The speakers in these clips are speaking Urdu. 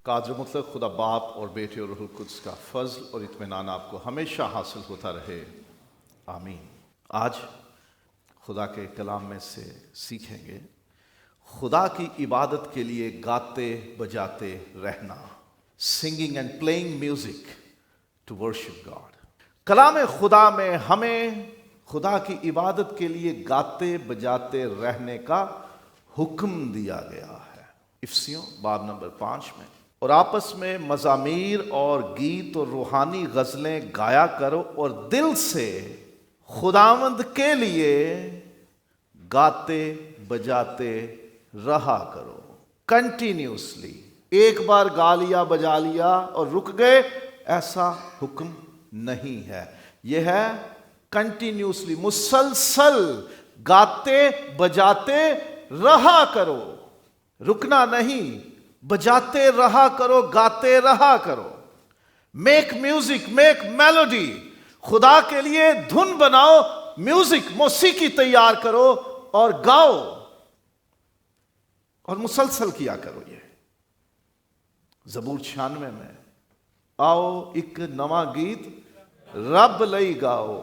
قادر مطلق خدا باپ اور بیٹے اور روح القدس کا فضل اور اطمینان آپ کو ہمیشہ حاصل ہوتا رہے، آمین۔ آج خدا کے کلام میں سے سیکھیں گے خدا کی عبادت کے لیے گاتے بجاتے رہنا، singing and playing music to worship God. کلام خدا میں ہمیں خدا کی عبادت کے لیے گاتے بجاتے رہنے کا حکم دیا گیا ہے، افسیوں باب نمبر 5 میں۔ اور آپس میں مزامیر اور گیت اور روحانی غزلیں گایا کرو اور دل سے خداوند کے لیے گاتے بجاتے رہا کرو، کنٹینیوسلی۔ ایک بار گا لیا بجا لیا اور رک گئے، ایسا حکم نہیں ہے۔ یہ ہے کنٹینیوسلی، مسلسل گاتے بجاتے رہا کرو، رکنا نہیں، بجاتے رہا کرو، گاتے رہا کرو۔ میک میوزک، میک میلوڈی، خدا کے لیے دھن بناؤ، میوزک موسیقی تیار کرو اور گاؤ، اور مسلسل کیا کرو۔ یہ زبور 96 میں، آؤ ایک نواں گیت رب لئی گاؤ۔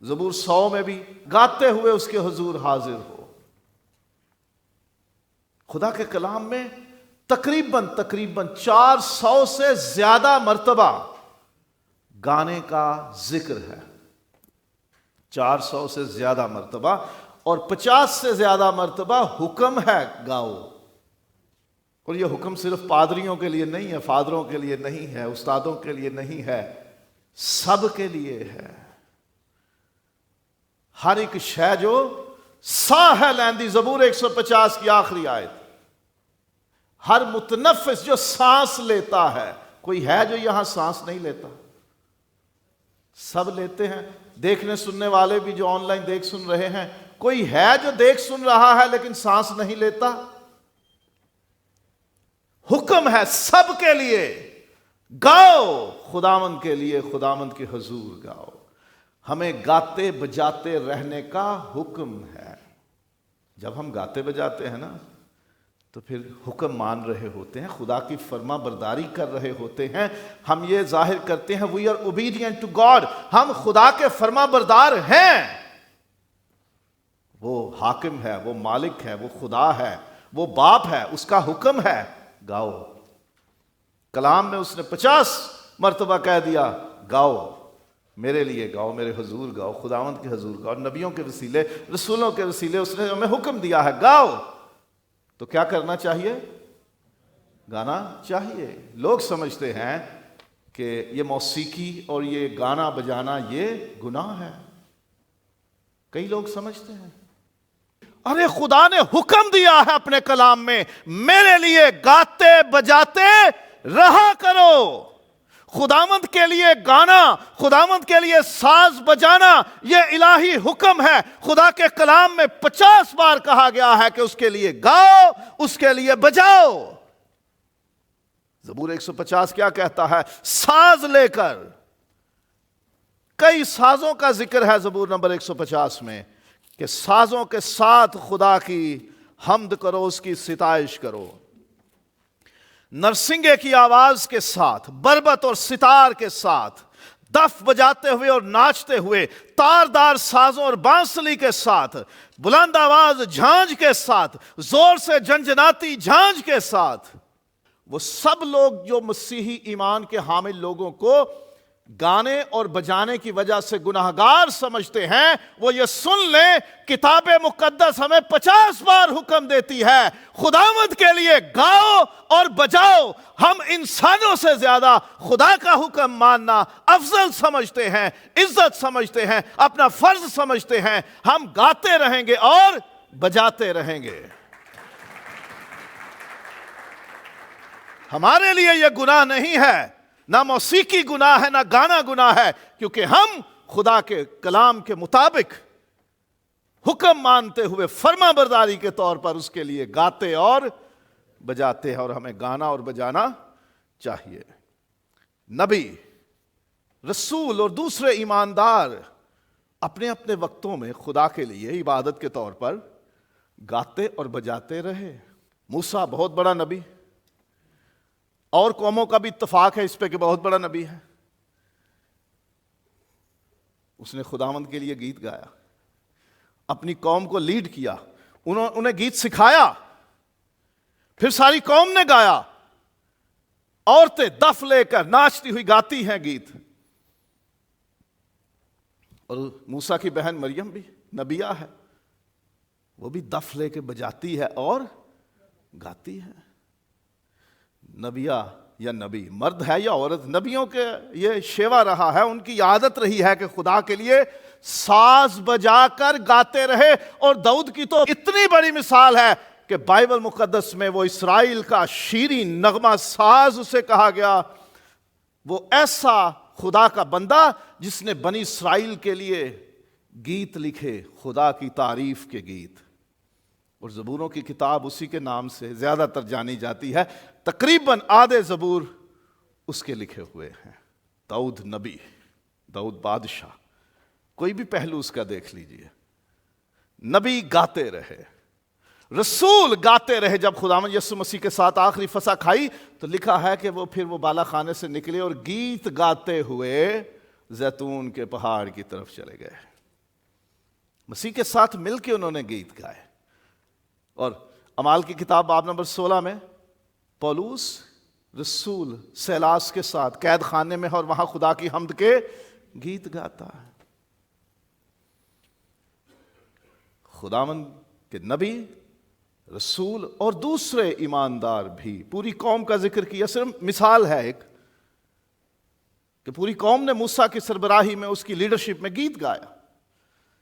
زبور 100 میں بھی گاتے ہوئے اس کے حضور حاضر ہو۔ خدا کے کلام میں تقریباً 400 سے زیادہ مرتبہ گانے کا ذکر ہے، 400 سے زیادہ مرتبہ، اور 50 سے زیادہ مرتبہ حکم ہے گاؤ۔ اور یہ حکم صرف پادریوں کے لیے نہیں ہے، فادروں کے لیے نہیں ہے، استادوں کے لیے نہیں ہے، سب کے لیے ہے۔ ہر ایک شے جو ساہ ہے لیندی، زبور 150 کی آخری آیت۔ ہر متنفس جو سانس لیتا ہے، کوئی ہے جو یہاں سانس نہیں لیتا؟ سب لیتے ہیں۔ دیکھنے سننے والے بھی جو آن لائن دیکھ سن رہے ہیں، کوئی ہے جو دیکھ سن رہا ہے لیکن سانس نہیں لیتا؟ حکم ہے سب کے لیے، گاؤ خداوند کے لیے، خداوند کے حضور گاؤ۔ ہمیں گاتے بجاتے رہنے کا حکم ہے۔ جب ہم گاتے بجاتے ہیں نا تو پھر حکم مان رہے ہوتے ہیں، خدا کی فرما برداری کر رہے ہوتے ہیں۔ ہم یہ ظاہر کرتے ہیں we are obedient to God، ہم خدا کے فرما بردار ہیں۔ وہ حاکم ہے، وہ مالک ہے، وہ خدا ہے، وہ باپ ہے، اس کا حکم ہے، گاؤ۔ کلام میں اس نے 50 مرتبہ کہہ دیا گاؤ، میرے لیے گاؤ، میرے حضور گاؤ، خداوند کے حضور گاؤ۔ نبیوں کے وسیلے، رسولوں کے وسیلے اس نے ہمیں حکم دیا ہے گاؤ۔ تو کیا کرنا چاہیے؟ گانا چاہیے۔ لوگ سمجھتے ہیں کہ یہ موسیقی اور یہ گانا بجانا یہ گناہ ہے۔ کئی لوگ سمجھتے ہیں ارے خدا نے حکم دیا ہے اپنے کلام میں، میرے لیے گاتے بجاتے رہا کرو۔ خداوند کے لیے گانا، خداوند کے لیے ساز بجانا، یہ الہی حکم ہے۔ خدا کے کلام میں 50 بار کہا گیا ہے کہ اس کے لیے گاؤ، اس کے لیے بجاؤ۔ زبور 150 کیا کہتا ہے؟ ساز لے کر، کئی سازوں کا ذکر ہے زبور نمبر 150 میں، کہ سازوں کے ساتھ خدا کی حمد کرو، اس کی ستائش کرو۔ نرسنگے کی آواز کے ساتھ، بربت اور ستار کے ساتھ، دف بجاتے ہوئے اور ناچتے ہوئے، تاردار سازوں اور بانسلی کے ساتھ، بلند آواز جھانج کے ساتھ، زور سے جھنجھناتی جھانج کے ساتھ۔ وہ سب لوگ جو مسیحی ایمان کے حامل لوگوں کو گانے اور بجانے کی وجہ سے گناہگار سمجھتے ہیں، وہ یہ سن لیں، کتاب مقدس ہمیں 50 بار حکم دیتی ہے خداوند کے لیے گاؤ اور بجاؤ۔ ہم انسانوں سے زیادہ خدا کا حکم ماننا افضل سمجھتے ہیں، عزت سمجھتے ہیں، اپنا فرض سمجھتے ہیں۔ ہم گاتے رہیں گے اور بجاتے رہیں گے۔ ہمارے لیے یہ گناہ نہیں ہے، نہ موسیقی گناہ ہے، نہ گانا گناہ ہے، کیونکہ ہم خدا کے کلام کے مطابق حکم مانتے ہوئے فرما برداری کے طور پر اس کے لیے گاتے اور بجاتے ہیں، اور ہمیں گانا اور بجانا چاہیے۔ نبی، رسول اور دوسرے ایماندار اپنے اپنے وقتوں میں خدا کے لیے عبادت کے طور پر گاتے اور بجاتے رہے۔ موسیٰ بہت بڑا نبی، اور قوموں کا بھی اتفاق ہے اس پہ کہ بہت بڑا نبی ہے. اس نے خداوند کے لیے گیت گایا, اپنی قوم کو لیڈ کیا, انہیں گیت سکھایا, پھر ساری قوم نے گایا. عورتیں دف لے کر ناچتی ہوئی گاتی ہیں گیت. اور موسیٰ کی بہن مریم بھی نبیہ ہے, وہ بھی دف لے کے بجاتی ہے اور گاتی ہے. نبیہ یا نبی, مرد ہے یا عورت, نبیوں کے یہ شیوا رہا ہے, ان کی عادت رہی ہے کہ خدا کے لیے ساز بجا کر گاتے رہے. اور داؤد کی تو اتنی بڑی مثال ہے کہ بائبل مقدس میں وہ اسرائیل کا شیریں نغمہ ساز اسے کہا گیا. وہ ایسا خدا کا بندہ جس نے بنی اسرائیل کے لیے گیت لکھے, خدا کی تعریف کے گیت. اور زبوروں کی کتاب اسی کے نام سے زیادہ تر جانی جاتی ہے. تقریباً آدھے زبور اس کے لکھے ہوئے ہیں. داؤد نبی, داؤد بادشاہ, کوئی بھی پہلو اس کا دیکھ لیجئے. نبی گاتے رہے, رسول گاتے رہے. جب خداوند یسوع مسیح کے ساتھ آخری فسح کھائی تو لکھا ہے کہ وہ پھر وہ بالا خانے سے نکلے اور گیت گاتے ہوئے زیتون کے پہاڑ کی طرف چلے گئے. مسیح کے ساتھ مل کے انہوں نے گیت گائے. اور اعمال کی کتاب باب نمبر 16 میں پولس رسول سیلاس کے ساتھ قید خانے میں ہے اور وہاں خدا کی حمد کے گیت گاتا ہے. خداوند کے نبی, رسول اور دوسرے ایماندار بھی. پوری قوم کا ذکر کیا, صرف مثال ہے ایک کہ پوری قوم نے موسیٰ کی سربراہی میں, اس کی لیڈرشپ میں گیت گایا.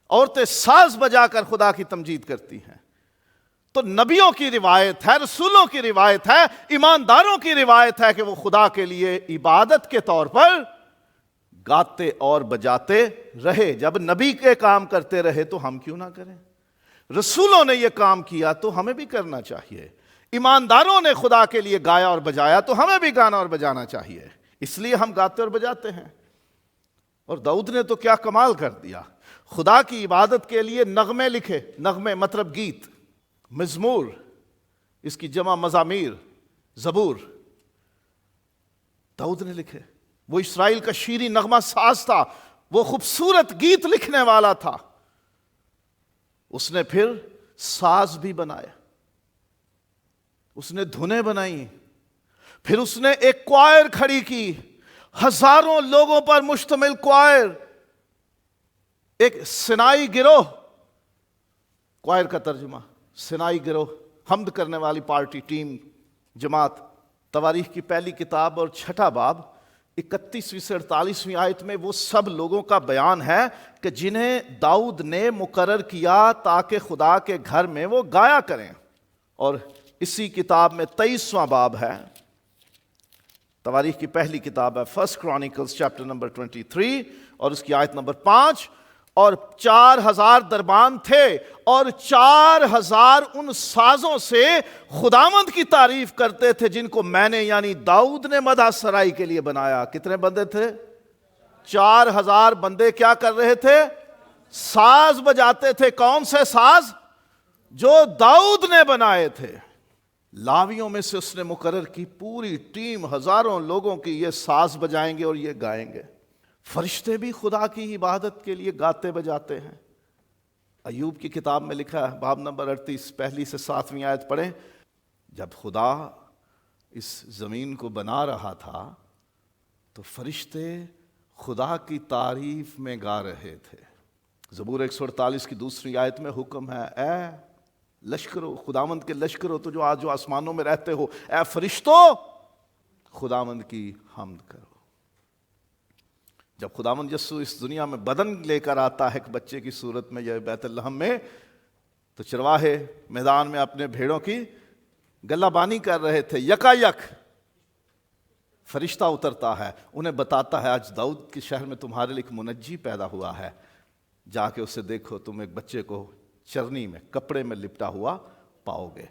عورتیں ساز بجا کر خدا کی تمجید کرتی ہیں. تو نبیوں کی روایت ہے, رسولوں کی روایت ہے, ایمانداروں کی روایت ہے کہ وہ خدا کے لیے عبادت کے طور پر گاتے اور بجاتے رہے. جب نبی کے کام کرتے رہے تو ہم کیوں نہ کریں؟ رسولوں نے یہ کام کیا تو ہمیں بھی کرنا چاہیے. ایمانداروں نے خدا کے لیے گایا اور بجایا تو ہمیں بھی گانا اور بجانا چاہیے. اس لیے ہم گاتے اور بجاتے ہیں. اور داؤد نے تو کیا کمال کر دیا, خدا کی عبادت کے لیے نغمے لکھے. نغمے مطلب گیت, مزمور, اس کی جمع مزامیر, زبور, داؤد نے لکھے. وہ اسرائیل کا شیریں نغمہ ساز تھا, وہ خوبصورت گیت لکھنے والا تھا. اس نے پھر ساز بھی بنائے, اس نے دھنیں بنائیں, پھر اس نے ایک کوائر کھڑی کی, ہزاروں لوگوں پر مشتمل کوائر, ایک سنائی گروہ. کوائر کا ترجمہ سنائی گروہ, حمد کرنے والی پارٹی, ٹیم, جماعت. تواریخ کی پہلی کتاب اور 6 باب 31ویں سے 48ویں آیت میں وہ سب لوگوں کا بیان ہے کہ جنہیں داؤد نے مقرر کیا تاکہ خدا کے گھر میں وہ گایا کریں. اور اسی کتاب میں 23واں باب ہے, تواریخ کی پہلی کتاب ہے, فرسٹ کرونیکلز چیپٹر نمبر 23 اور اس کی آیت نمبر 5. اور 4000 دربان تھے اور 4000 ان سازوں سے خداوند کی تعریف کرتے تھے جن کو میں نے یعنی داؤد نے مدح سرائی کے لیے بنایا. کتنے بندے تھے؟ 4000 بندے کیا کر رہے تھے؟ ساز بجاتے تھے. کون سے ساز؟ جو داؤد نے بنائے تھے. لاویوں میں سے اس نے مقرر کی پوری ٹیم, ہزاروں لوگوں کی, یہ ساز بجائیں گے اور یہ گائیں گے. فرشتے بھی خدا کی عبادت کے لیے گاتے بجاتے ہیں. ایوب کی کتاب میں لکھا ہے, باب نمبر 38 پہلی سے 7ویں آیت پڑھیں. جب خدا اس زمین کو بنا رہا تھا تو فرشتے خدا کی تعریف میں گا رہے تھے. زبور 148 کی 2 آیت میں حکم ہے, اے لشکرو, خداوند کے لشکرو, تو جو آسمانوں میں رہتے ہو, اے فرشتو خداوند کی حمد کرو. جب خداوند یسوع اس دنیا میں بدن لے کر آتا ہے ایک بچے کی صورت میں یا بیت لحم میں, تو چرواہے میدان میں اپنے بھیڑوں کی گلہ بانی کر رہے تھے. یکا یک فرشتہ اترتا ہے, انہیں بتاتا ہے آج داؤد کے شہر میں تمہارے لیے ایک منجی پیدا ہوا ہے, جا کے اسے دیکھو, تم ایک بچے کو چرنی میں کپڑے میں لپٹا ہوا پاؤ گے.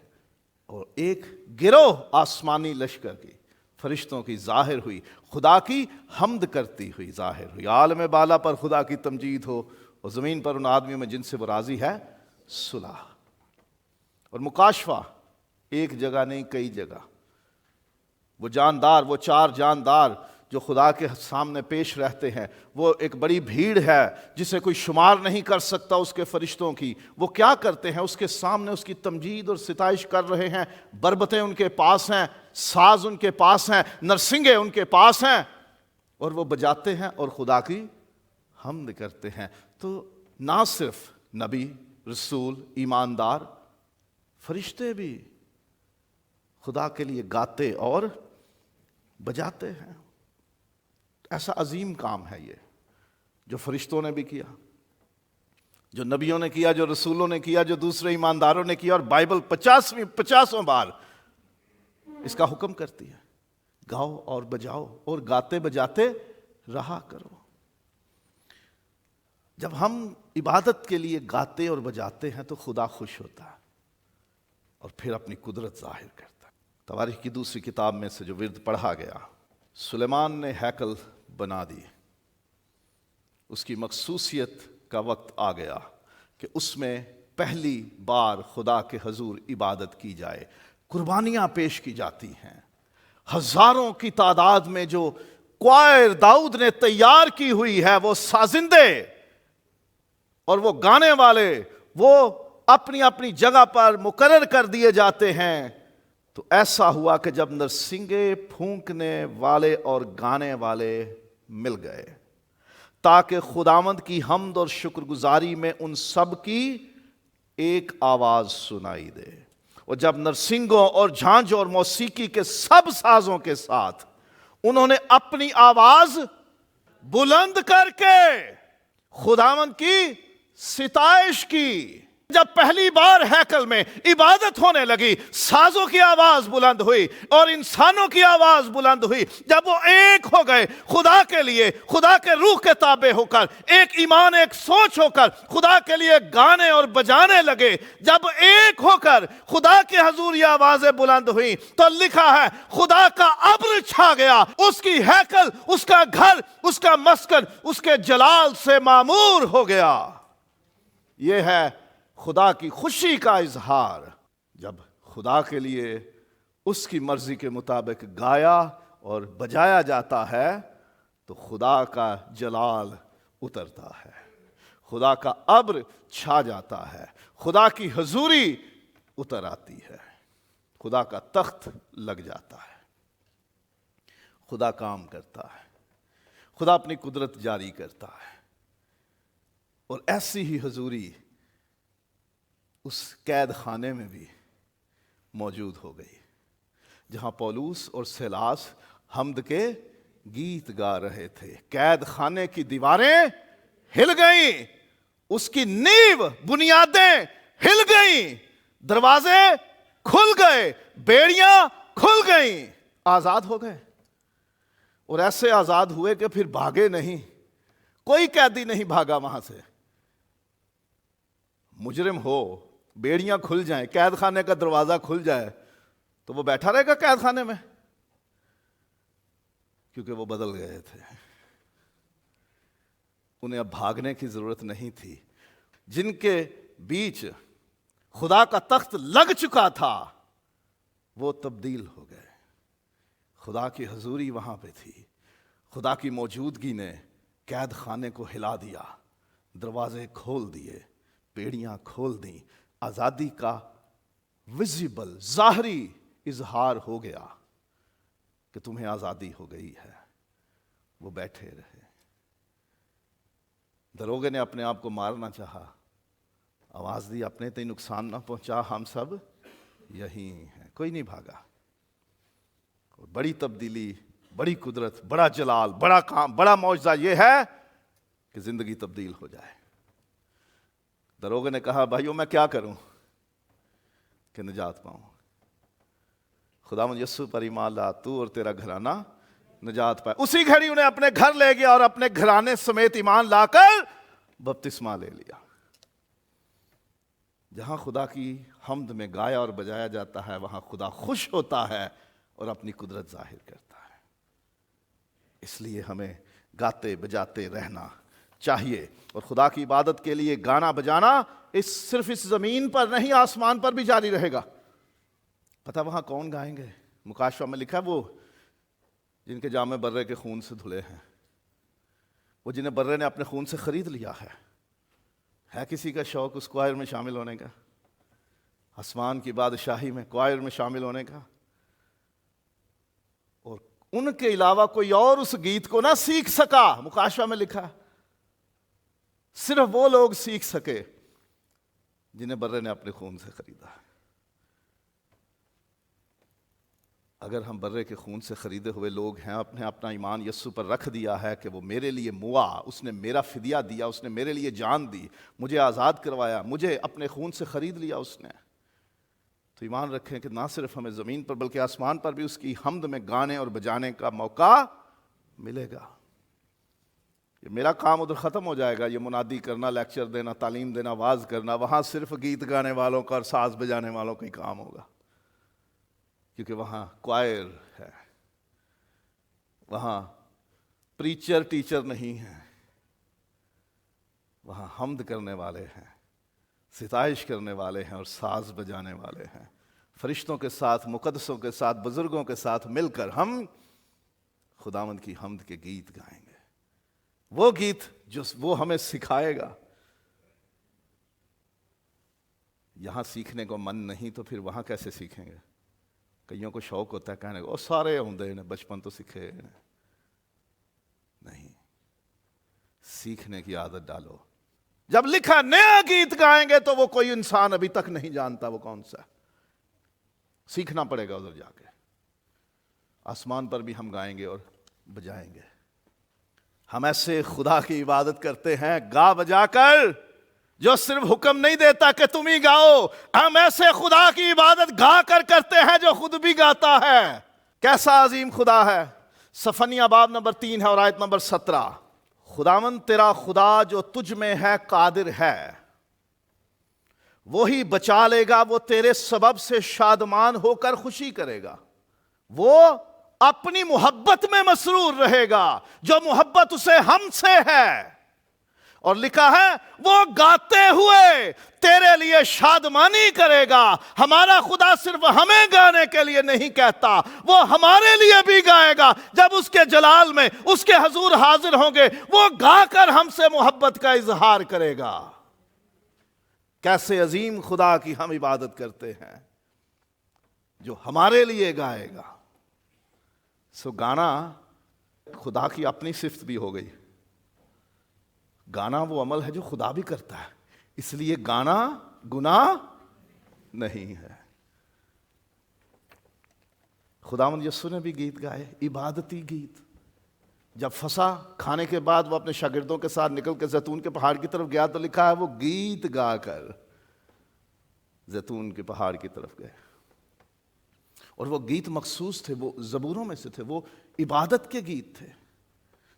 اور ایک گروہ آسمانی لشکر کی, فرشتوں کی ظاہر ہوئی, خدا کی حمد کرتی ہوئی ظاہر ہوئی. عالم بالا پر خدا کی تمجید ہو اور زمین پر ان آدمیوں میں جن سے وہ راضی ہے صلح. اور مکاشفہ ایک جگہ نہیں کئی جگہ وہ جاندار، وہ چار جاندار جو خدا کے سامنے پیش رہتے ہیں، وہ ایک بڑی بھیڑ ہے جسے کوئی شمار نہیں کر سکتا اس کے فرشتوں کی۔ وہ کیا کرتے ہیں؟ اس کے سامنے اس کی تمجید اور ستائش کر رہے ہیں۔ بربتیں ان کے پاس ہیں، ساز ان کے پاس ہیں، نرسنگیں ان کے پاس ہیں، اور وہ بجاتے ہیں اور خدا کی حمد کرتے ہیں۔ تو نہ صرف نبی، رسول، ایماندار، فرشتے بھی خدا کے لیے گاتے اور بجاتے ہیں۔ ایسا عظیم کام ہے یہ جو فرشتوں نے بھی کیا، جو نبیوں نے کیا، جو رسولوں نے کیا، جو دوسرے ایمانداروں نے کیا، اور بائبل 50 بار اس کا حکم کرتی ہے، گاؤ اور بجاؤ اور گاتے بجاتے رہا کرو۔ جب ہم عبادت کے لیے گاتے اور بجاتے ہیں تو خدا خوش ہوتا ہے اور پھر اپنی قدرت ظاہر کرتا ہے۔ تواریخ کی دوسری کتاب میں سے جو ورد پڑھا گیا، سلیمان نے ہیکل بنا دی۔ اس کی مخصوصیت کا وقت آ گیا کہ اس میں پہلی بار خدا کے حضور عبادت کی جائے، قربانیاں پیش کی جاتی ہیں۔ ہزاروں کی تعداد میں جو کوائر داؤد نے تیار کی ہوئی ہے، وہ سازندے اور وہ گانے والے، وہ اپنی اپنی جگہ پر مقرر کر دیے جاتے ہیں۔ تو ایسا ہوا کہ جب نرسنگے پھونکنے والے اور گانے والے مل گئے تاکہ خداوند کی حمد اور شکر گزاری میں ان سب کی ایک آواز سنائی دے، اور جب نرسنگوں اور جھانجھوں اور موسیقی کے سب سازوں کے ساتھ انہوں نے اپنی آواز بلند کر کے خداوند کی ستائش کی۔ جب پہلی بار ہیکل میں عبادت ہونے لگی، سازوں کی آواز بلند ہوئی اور انسانوں کی آواز بلند ہوئی۔ جب وہ ایک ہو گئے خدا کے لیے، خدا کے روح کے تابع ہو کر، ایک ایمان، ایک سوچ ہو کر خدا کے لیے گانے اور بجانے لگے، جب ایک ہو کر خدا کے حضور یہ آوازیں بلند ہوئی، تو لکھا ہے خدا کا ابر چھا گیا، اس کی ہیکل، اس کا گھر، اس کا مسکن اس کے جلال سے معمور ہو گیا۔ یہ ہے خدا کی خوشی کا اظہار۔ جب خدا کے لیے اس کی مرضی کے مطابق گایا اور بجایا جاتا ہے تو خدا کا جلال اترتا ہے، خدا کا ابر چھا جاتا ہے، خدا کی حضوری اتر آتی ہے، خدا کا تخت لگ جاتا ہے، خدا کام کرتا ہے، خدا اپنی قدرت جاری کرتا ہے۔ اور ایسی ہی حضوری اس قید خانے میں بھی موجود ہو گئی جہاں پولوس اور سیلاس حمد کے گیت گا رہے تھے۔ قید خانے کی دیواریں ہل گئیں، اس کی نیو، بنیادیں ہل گئیں، دروازے کھل گئے، بیڑیاں کھل گئیں، آزاد ہو گئے۔ اور ایسے آزاد ہوئے کہ پھر بھاگے نہیں، کوئی قیدی نہیں بھاگا وہاں سے۔ مجرم ہو، بیڑیاں کھل جائیں، قید خانے کا دروازہ کھل جائے تو وہ بیٹھا رہے گا قید خانے میں، کیونکہ وہ بدل گئے تھے۔ انہیں اب بھاگنے کی ضرورت نہیں تھی۔ جن کے بیچ خدا کا تخت لگ چکا تھا وہ تبدیل ہو گئے۔ خدا کی حضوری وہاں پہ تھی، خدا کی موجودگی نے قید خانے کو ہلا دیا، دروازے کھول دیے، بیڑیاں کھول دیں، آزادی کا ویزیبل، ظاہری اظہار ہو گیا کہ تمہیں آزادی ہو گئی ہے۔ وہ بیٹھے رہے۔ دروگے نے اپنے آپ کو مارنا چاہا، آواز دی اپنے تے نقصان نہ پہنچا، ہم سب یہی ہیں، کوئی نہیں بھاگا۔ اور بڑی تبدیلی، بڑی قدرت، بڑا جلال، بڑا کام، بڑا معجزہ یہ ہے کہ زندگی تبدیل ہو جائے۔ دروگے نے کہا بھائیو میں کیا کروں کہ نجات پاؤں؟ خداوند یسوع پر ایمان لا، تو اور تیرا گھرانہ نجات پائے۔ اسی گھڑی انہیں اپنے گھر لے گیا اور اپنے گھرانے سمیت ایمان لا کر بپتسمہ لے لیا۔ جہاں خدا کی حمد میں گایا اور بجایا جاتا ہے وہاں خدا خوش ہوتا ہے اور اپنی قدرت ظاہر کرتا ہے۔ اس لیے ہمیں گاتے بجاتے رہنا چاہیے، اور خدا کی عبادت کے لیے گانا بجانا صرف اس زمین پر نہیں، آسمان پر بھی جاری رہے گا۔ پتہ وہاں کون گائیں گے؟ مکاشفہ میں لکھا ہے وہ جن کے جامے برے کے خون سے دھلے ہیں، وہ جنہیں برے نے اپنے خون سے خرید لیا ہے کسی کا شوق اس کوائر میں شامل ہونے کا، آسمان کی بادشاہی میں کوائر میں شامل ہونے کا؟ اور ان کے علاوہ کوئی اور اس گیت کو نہ سیکھ سکا، مکاشفہ میں لکھا، صرف وہ لوگ سیکھ سکے جنہیں برے نے اپنے خون سے خریدا۔ اگر ہم برے کے خون سے خریدے ہوئے لوگ ہیں، اپنے اپنا ایمان یسوع پر رکھ دیا ہے کہ وہ میرے لیے موا، اس نے میرا فدیہ دیا، اس نے میرے لیے جان دی، مجھے آزاد کروایا، مجھے اپنے خون سے خرید لیا اس نے، تو ایمان رکھیں کہ نہ صرف ہمیں زمین پر بلکہ آسمان پر بھی اس کی حمد میں گانے اور بجانے کا موقع ملے گا۔ یہ میرا کام ادھر ختم ہو جائے گا، یہ منادی کرنا، لیکچر دینا، تعلیم دینا، واز کرنا، وہاں صرف گیت گانے والوں کا اور ساز بجانے والوں کا ہی کام ہوگا، کیونکہ وہاں کوائر ہے، وہاں پریچر ٹیچر نہیں ہے، وہاں حمد کرنے والے ہیں، ستائش کرنے والے ہیں اور ساز بجانے والے ہیں۔ فرشتوں کے ساتھ، مقدسوں کے ساتھ، بزرگوں کے ساتھ مل کر ہم خداوند کی حمد کے گیت گائیں گے، وہ گیت جو وہ ہمیں سکھائے گا۔ یہاں سیکھنے کو من نہیں تو پھر وہاں کیسے سیکھیں گے؟ کئیوں کو شوق ہوتا ہے کہنے کو، سارے ہوندے نے بچپن تو سکھے نہیں، سیکھنے کی عادت ڈالو۔ جب لکھا نیا گیت گائیں گے تو وہ کوئی انسان ابھی تک نہیں جانتا وہ کون سا، سیکھنا پڑے گا ادھر جا کے۔ آسمان پر بھی ہم گائیں گے اور بجائیں گے۔ ہم ایسے خدا کی عبادت کرتے ہیں گا بجا کر جو صرف حکم نہیں دیتا کہ تم ہی گاؤ، ہم ایسے خدا کی عبادت گا کر کرتے ہیں جو خود بھی گاتا ہے۔ کیسا عظیم خدا ہے! صفنیہ باب نمبر 3 ہے اور آیت نمبر 17۔ خداوند تیرا خدا جو تجھ میں ہے قادر ہے، وہی بچا لے گا، وہ تیرے سبب سے شادمان ہو کر خوشی کرے گا، وہ اپنی محبت میں مسرور رہے گا، جو محبت اسے ہم سے ہے۔ اور لکھا ہے وہ گاتے ہوئے تیرے لیے شادمانی کرے گا۔ ہمارا خدا صرف ہمیں گانے کے لیے نہیں کہتا، وہ ہمارے لیے بھی گائے گا۔ جب اس کے جلال میں اس کے حضور حاضر ہوں گے، وہ گا کر ہم سے محبت کا اظہار کرے گا۔ کیسے عظیم خدا کی ہم عبادت کرتے ہیں جو ہمارے لیے گائے گا۔ سو گانا خدا کی اپنی صفت بھی ہو گئی۔ گانا وہ عمل ہے جو خدا بھی کرتا ہے، اس لیے گانا گناہ نہیں ہے۔ خداوند یسوع نے بھی گیت گائے، عبادتی گیت۔ جب فسح کھانے کے بعد وہ اپنے شاگردوں کے ساتھ نکل کے زیتون کے پہاڑ کی طرف گیا تو لکھا ہے وہ گیت گا کر زیتون کے پہاڑ کی طرف گئے، اور وہ گیت مخصوص تھے، وہ زبوروں میں سے تھے، وہ عبادت کے گیت تھے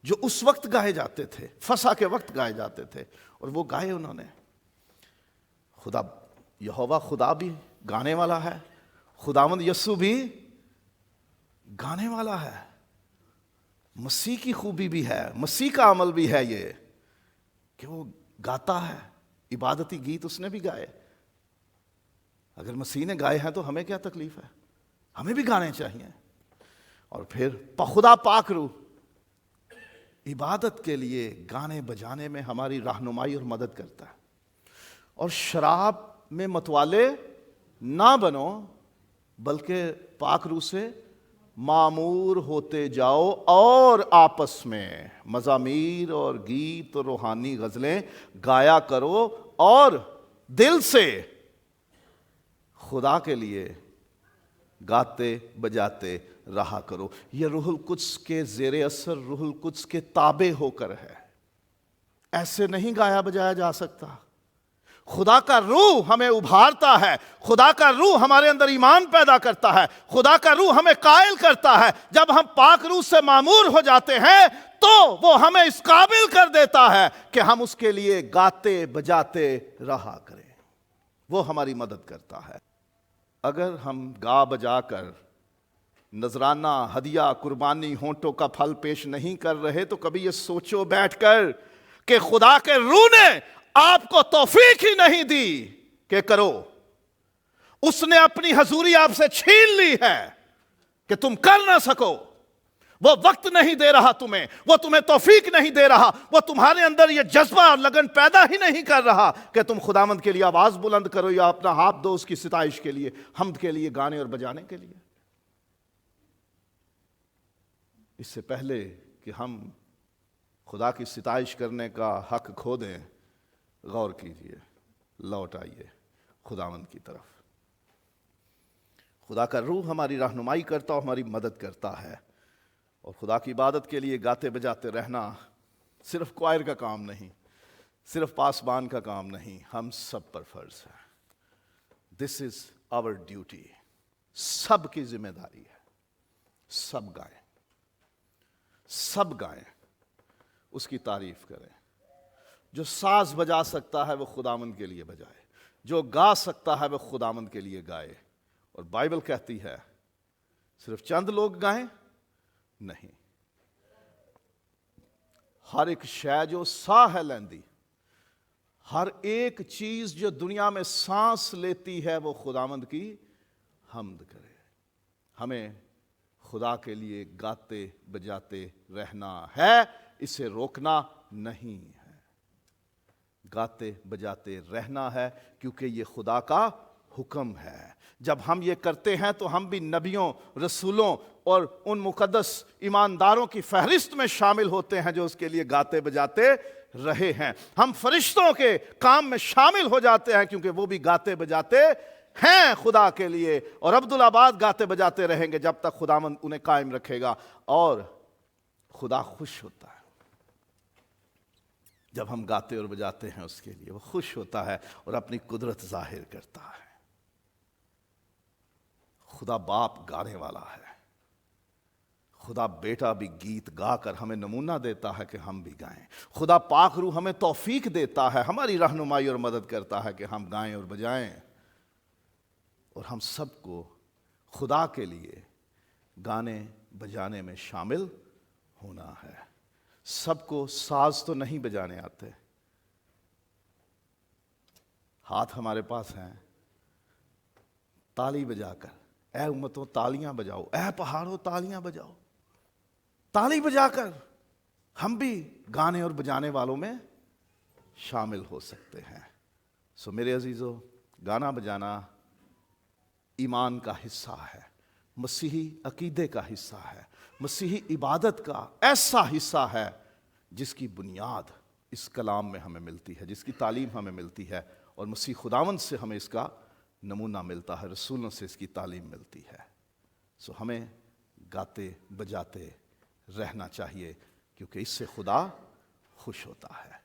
جو اس وقت گائے جاتے تھے، فسح کے وقت گائے جاتے تھے، اور وہ گائے انہوں نے۔ خدا یہوہ خدا بھی گانے والا ہے، خداوند یسوع بھی گانے والا ہے۔ مسیح کی خوبی بھی ہے، مسیح کا عمل بھی ہے یہ کہ وہ گاتا ہے۔ عبادتی گیت اس نے بھی گائے۔ اگر مسیح نے گائے ہیں تو ہمیں کیا تکلیف ہے؟ ہمیں بھی گانے چاہیے۔ اور پھر خدا پاک روح عبادت کے لیے گانے بجانے میں ہماری رہنمائی اور مدد کرتا ہے۔ اور شراب میں متوالے نہ بنو، بلکہ پاک روح سے معمور ہوتے جاؤ، اور آپس میں مزامیر اور گیت اور روحانی غزلیں گایا کرو، اور دل سے خدا کے لیے گاتے بجاتے رہا کرو۔ یہ روح القدس کے زیر اثر، روح القدس کے تابع ہو کر ہے، ایسے نہیں گایا بجایا جا سکتا۔ خدا کا روح ہمیں ابھارتا ہے، خدا کا روح ہمارے اندر ایمان پیدا کرتا ہے، خدا کا روح ہمیں قائل کرتا ہے۔ جب ہم پاک روح سے معمور ہو جاتے ہیں تو وہ ہمیں اس قابل کر دیتا ہے کہ ہم اس کے لیے گاتے بجاتے رہا کریں، وہ ہماری مدد کرتا ہے۔ اگر ہم گا بجا کر نذرانہ، ہدیہ، قربانی، ہونٹوں کا پھل پیش نہیں کر رہے تو کبھی یہ سوچو بیٹھ کر کہ خدا کے روح نے آپ کو توفیق ہی نہیں دی کہ کرو۔ اس نے اپنی حضوری آپ سے چھین لی ہے کہ تم کر نہ سکو۔ وہ وقت نہیں دے رہا تمہیں، وہ تمہیں توفیق نہیں دے رہا، وہ تمہارے اندر یہ جذبہ اور لگن پیدا ہی نہیں کر رہا کہ تم خداوند کے لیے آواز بلند کرو یا اپنا ہاتھ دو اس کی ستائش کے لیے، حمد کے لیے، گانے اور بجانے کے لیے۔ اس سے پہلے کہ ہم خدا کی ستائش کرنے کا حق کھو دیں، غور کیجئے، لوٹ آئیے خداوند کی طرف۔ خدا کا روح ہماری رہنمائی کرتا اور ہماری مدد کرتا ہے، اور خدا کی عبادت کے لیے گاتے بجاتے رہنا صرف کوائر کا کام نہیں، صرف پاسبان کا کام نہیں، ہم سب پر فرض ہے۔ دس از آور ڈیوٹی، سب کی ذمہ داری ہے۔ سب گائیں، سب گائیں، اس کی تعریف کریں۔ جو ساز بجا سکتا ہے وہ خداوند کے لیے بجائے، جو گا سکتا ہے وہ خداوند کے لیے گائے۔ اور بائبل کہتی ہے صرف چند لوگ گائیں نہیں، ہر ایک شے جو ساہ ہے لیندی، ہر ایک چیز جو دنیا میں سانس لیتی ہے وہ خداوند کی حمد کرے۔ ہمیں خدا کے لیے گاتے بجاتے رہنا ہے، اسے روکنا نہیں ہے۔ گاتے بجاتے رہنا ہے کیونکہ یہ خدا کا حکم ہے۔ جب ہم یہ کرتے ہیں تو ہم بھی نبیوں، رسولوں اور ان مقدس ایمانداروں کی فہرست میں شامل ہوتے ہیں جو اس کے لیے گاتے بجاتے رہے ہیں۔ ہم فرشتوں کے کام میں شامل ہو جاتے ہیں کیونکہ وہ بھی گاتے بجاتے ہیں خدا کے لیے، اور عبدالآباد گاتے بجاتے رہیں گے جب تک خداوند انہیں قائم رکھے گا، اور خدا خوش ہوتا ہے جب ہم گاتے اور بجاتے ہیں اس کے لیے۔ وہ خوش ہوتا ہے اور اپنی قدرت ظاہر کرتا ہے۔ خدا باپ گانے والا ہے، خدا بیٹا بھی گیت گا کر ہمیں نمونہ دیتا ہے کہ ہم بھی گائیں۔ خدا پاک روح ہمیں توفیق دیتا ہے، ہماری رہنمائی اور مدد کرتا ہے کہ ہم گائیں اور بجائیں۔ اور ہم سب کو خدا کے لیے گانے بجانے میں شامل ہونا ہے۔ سب کو ساز تو نہیں بجانے آتے، ہاتھ ہمارے پاس ہیں، تالی بجا کر، اے امتوں تالیاں بجاؤ، اے پہاڑوں تالیاں بجاؤ، تالی بجا کر ہم بھی گانے اور بجانے والوں میں شامل ہو سکتے ہیں۔ سو میرے عزیزو، گانا بجانا ایمان کا حصہ ہے، مسیحی عقیدے کا حصہ ہے، مسیحی عبادت کا ایسا حصہ ہے جس کی بنیاد اس کلام میں ہمیں ملتی ہے، جس کی تعلیم ہمیں ملتی ہے، اور مسیح خداوند سے ہمیں اس کا نمونہ ملتا ہے، رسولوں سے اس کی تعلیم ملتی ہے۔ سو ہمیں گاتے بجاتے رہنا چاہیے کیونکہ اس سے خدا خوش ہوتا ہے۔